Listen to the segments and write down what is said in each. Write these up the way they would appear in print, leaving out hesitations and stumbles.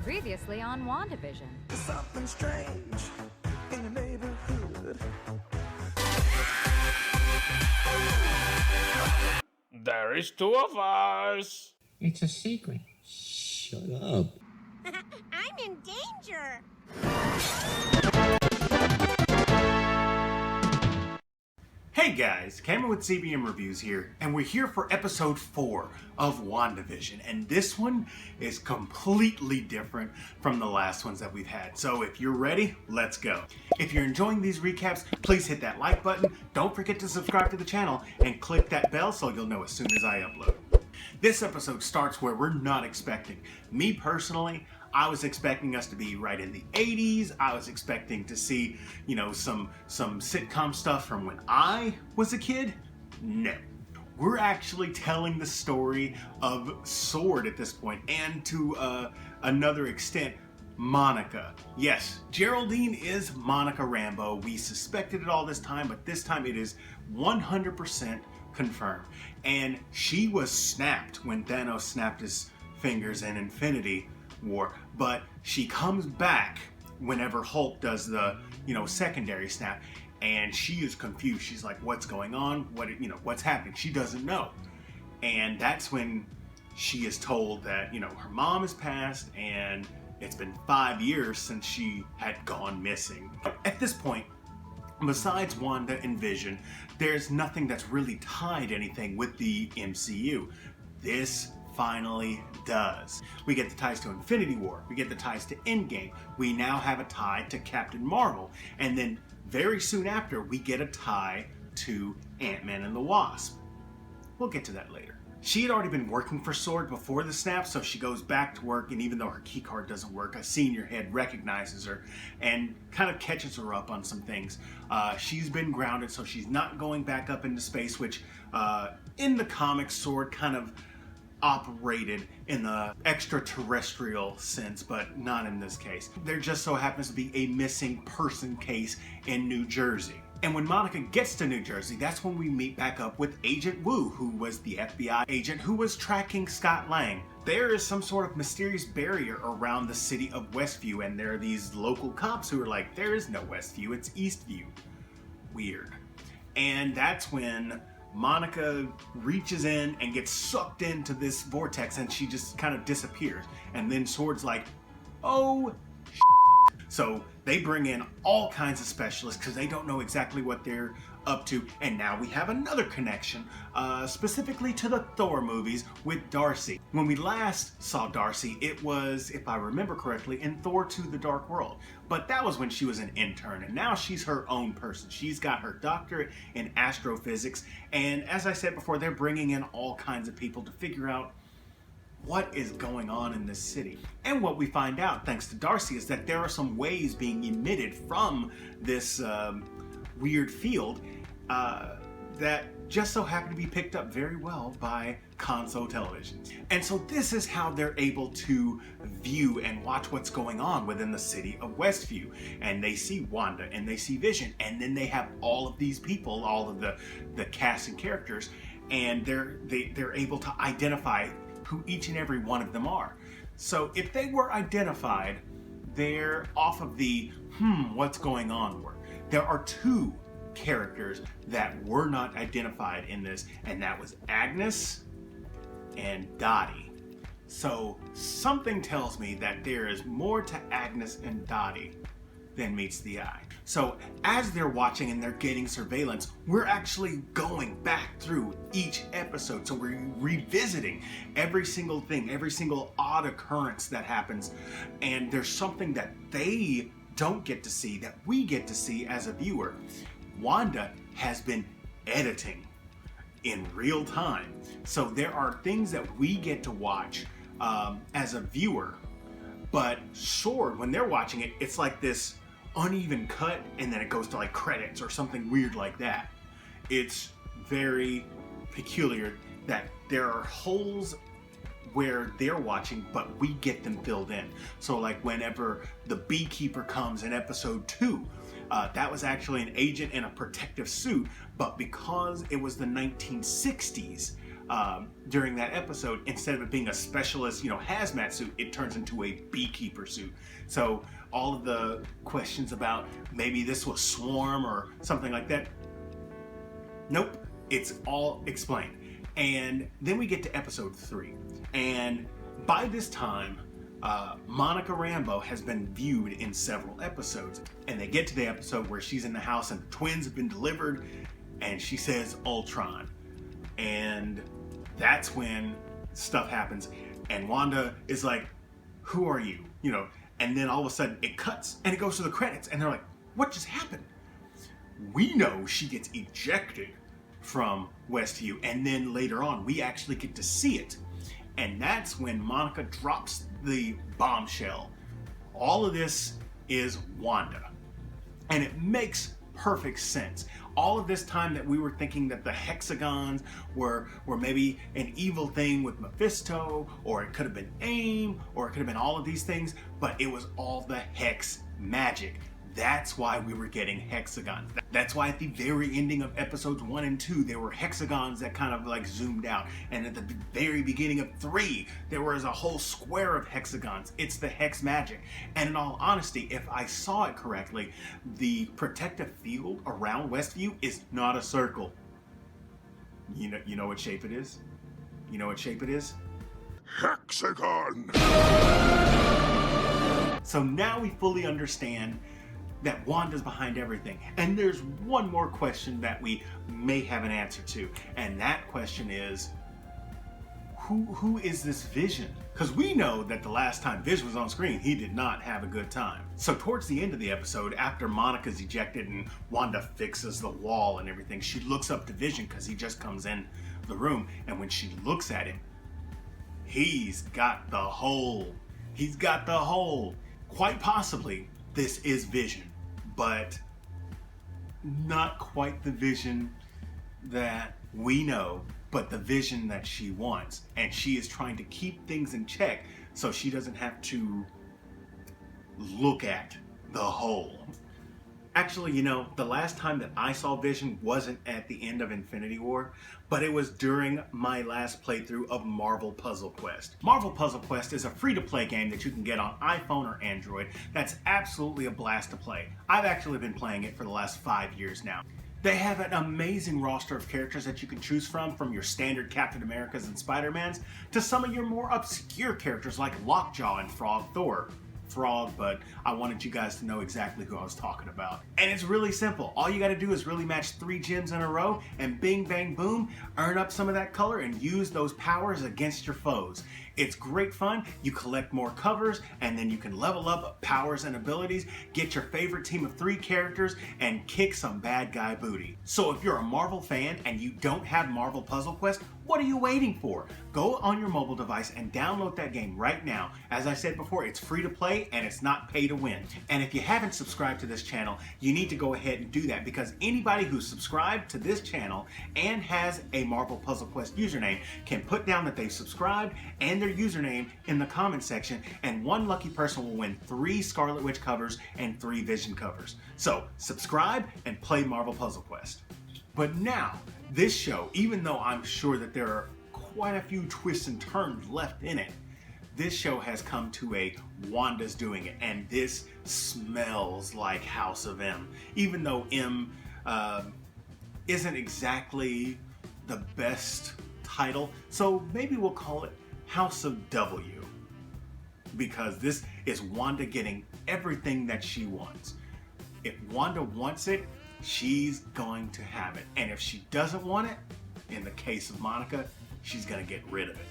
Previously on WandaVision. There's something strange in your neighborhood. There is two of us. It's a secret. Shut up. I'm in danger. Hey guys, Cameron with CBM Reviews here, and we're here for episode 4 of WandaVision, and this one is completely different from the last ones that we've had. So if you're ready, let's go. If you're enjoying these recaps, please hit that like button, don't forget to subscribe to the channel, and click that bell so you'll know as soon as I upload. This episode starts where we're not expecting. Me personally, I was expecting us to be right in the 80s. I was expecting to see, some sitcom stuff from when I was a kid. No. We're actually telling the story of S.W.O.R.D. at this point, and to another extent, Monica. Yes, Geraldine is Monica Rambeau. We suspected it all this time, but this time it is 100% confirmed. And she was snapped when Thanos snapped his fingers in Infinity War, but she comes back whenever Hulk does the secondary snap, and she is confused. She's like, what's going on? What's happening? She doesn't know. And that's when she is told that her mom has passed and it's been 5 years since she had gone missing. At this point, besides Wanda and Vision, there's nothing that's really tied anything with the MCU. This finally does. We get the ties to Infinity War, we get the ties to Endgame, we now have a tie to Captain Marvel, and then very soon after we get a tie to Ant-Man and the Wasp. We'll get to that later. She had already been working for S.W.O.R.D. before the snap, so she goes back to work, and even though her key card doesn't work, a senior head recognizes her and kind of catches her up on some things. She's been grounded, so she's not going back up into space, which in the comics, S.W.O.R.D. kind of operated in the extraterrestrial sense, but not in this case. There just so happens to be a missing person case in New Jersey. And when Monica gets to New Jersey, that's when we meet back up with Agent Wu, who was the FBI agent who was tracking Scott Lang. There is some sort of mysterious barrier around the city of Westview, and there are these local cops who are like, there is no Westview, it's Eastview. Weird. And that's when Monica reaches in and gets sucked into this vortex, and she just kind of disappears. And then S.W.O.R.D's like, oh, so they bring in all kinds of specialists because they don't know exactly what they're up to. And now we have another connection, specifically to the Thor movies with Darcy. When we last saw Darcy, it was, if I remember correctly, in Thor 2: The Dark World. But that was when she was an intern, and now she's her own person. She's got her doctorate in astrophysics, and as I said before, they're bringing in all kinds of people to figure out what is going on in this city. And what we find out, thanks to Darcy, is that there are some waves being emitted from this weird field that just so happen to be picked up very well by console televisions. And so this is how they're able to view and watch what's going on within the city of Westview. And they see Wanda and they see Vision, and then they have all of these people, all of the cast and characters, and they're able to identify who each and every one of them are. So if they were identified, they're off of the what's going on work. There are two characters that were not identified in this, and that was Agnes and Dottie. So something tells me that there is more to Agnes and Dottie than meets the eye. So as they're watching and they're getting surveillance, we're actually going back through each episode. So we're revisiting every single thing, every single odd occurrence that happens. And there's something that they don't get to see that we get to see as a viewer. Wanda has been editing in real time. So there are things that we get to watch as a viewer. But S.W.O.R.D., when they're watching it, it's like this uneven cut, and then it goes to like credits or something weird like that. It's very peculiar that there are holes where they're watching, but we get them filled in. So like whenever the beekeeper comes in episode 2, that was actually an agent in a protective suit, but because it was the 1960s, during that episode, instead of it being a specialist, hazmat suit, it turns into a beekeeper suit. So all of the questions about maybe this was Swarm or something like that, nope, it's all explained. And then we get to episode 3. And by this time, Monica Rambeau has been viewed in several episodes. And they get to the episode where she's in the house and the twins have been delivered, and she says Ultron. And that's when stuff happens. And Wanda is like, who are you? And then all of a sudden it cuts and it goes to the credits. And they're like, what just happened? We know she gets ejected from Westview, and then later on we actually get to see it, and that's when Monica drops the bombshell. All of this is Wanda, and it makes perfect sense. All of this time that we were thinking that the hexagons were maybe an evil thing with Mephisto, or it could have been AIM, or it could have been all of these things, but it was all the hex magic. That's why we were getting hexagons. That's why at the very ending of episodes 1 and 2, there were hexagons that kind of like zoomed out. And at the very beginning of 3, there was a whole square of hexagons. It's the hex magic. And in all honesty, if I saw it correctly, the protective field around Westview is not a circle. You know what shape it is? You know what shape it is? Hexagon! So now we fully understand that Wanda's behind everything. And there's one more question that we may have an answer to. And that question is, who is this Vision? Because we know that the last time Vision was on screen, he did not have a good time. So towards the end of the episode, after Monica's ejected and Wanda fixes the wall and everything, she looks up to Vision because he just comes in the room. And when she looks at him, he's got the hole. He's got the hole. Quite possibly, this is Vision, but not quite the Vision that we know, but the Vision that she wants. And she is trying to keep things in check so she doesn't have to look at the hole. Actually, the last time that I saw Vision wasn't at the end of Infinity War, but it was during my last playthrough of Marvel Puzzle Quest. Marvel Puzzle Quest is a free-to-play game that you can get on iPhone or Android that's absolutely a blast to play. I've actually been playing it for the last 5 years now. They have an amazing roster of characters that you can choose from your standard Captain Americas and Spider-Mans to some of your more obscure characters like Lockjaw and Frog Thor. But I wanted you guys to know exactly who I was talking about. And it's really simple. All you got to do is really match 3 gems in a row and bing, bang, boom, earn up some of that color and use those powers against your foes. It's great fun. You collect more covers and then you can level up powers and abilities, get your favorite team of 3 characters, and kick some bad guy booty. So if you're a Marvel fan and you don't have Marvel Puzzle Quest, what are you waiting for? Go on your mobile device and download that game right now. As I said before, it's free to play and it's not pay to win. And if you haven't subscribed to this channel, you need to go ahead and do that, because anybody who's subscribed to this channel and has a Marvel Puzzle Quest username can put down that they've subscribed and their username in the comment section, and one lucky person will win 3 Scarlet Witch covers and 3 Vision covers. So subscribe and play Marvel Puzzle Quest. But now, this show, even though I'm sure that there are quite a few twists and turns left in it, this show has come to a Wanda's doing it, and this smells like House of M. Even though M isn't exactly the best title, so maybe we'll call it House of W, because this is Wanda getting everything that she wants. If Wanda wants it, she's going to have it. And if she doesn't want it, in the case of Monica, she's going to get rid of it.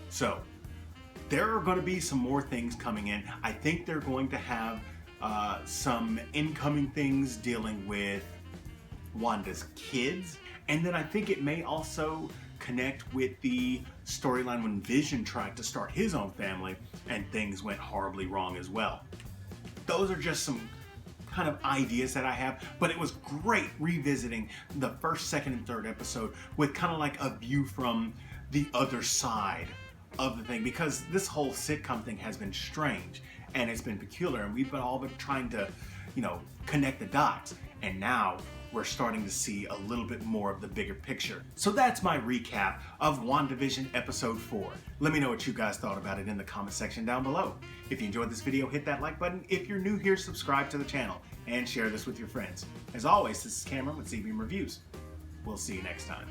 So there are going to be some more things coming in. I think they're going to have some incoming things dealing with Wanda's kids. And then I think it may also connect with the storyline when Vision tried to start his own family and things went horribly wrong as well. Those are just some kind of ideas that I have, but it was great revisiting the first, second, and third episode with kind of like a view from the other side of the thing, because this whole sitcom thing has been strange and it's been peculiar, and we've all been trying to, connect the dots, and now we're starting to see a little bit more of the bigger picture. So that's my recap of WandaVision episode 4. Let me know what you guys thought about it in the comment section down below. If you enjoyed this video, hit that like button. If you're new here, subscribe to the channel and share this with your friends. As always, this is Cameron with CBM Reviews. We'll see you next time.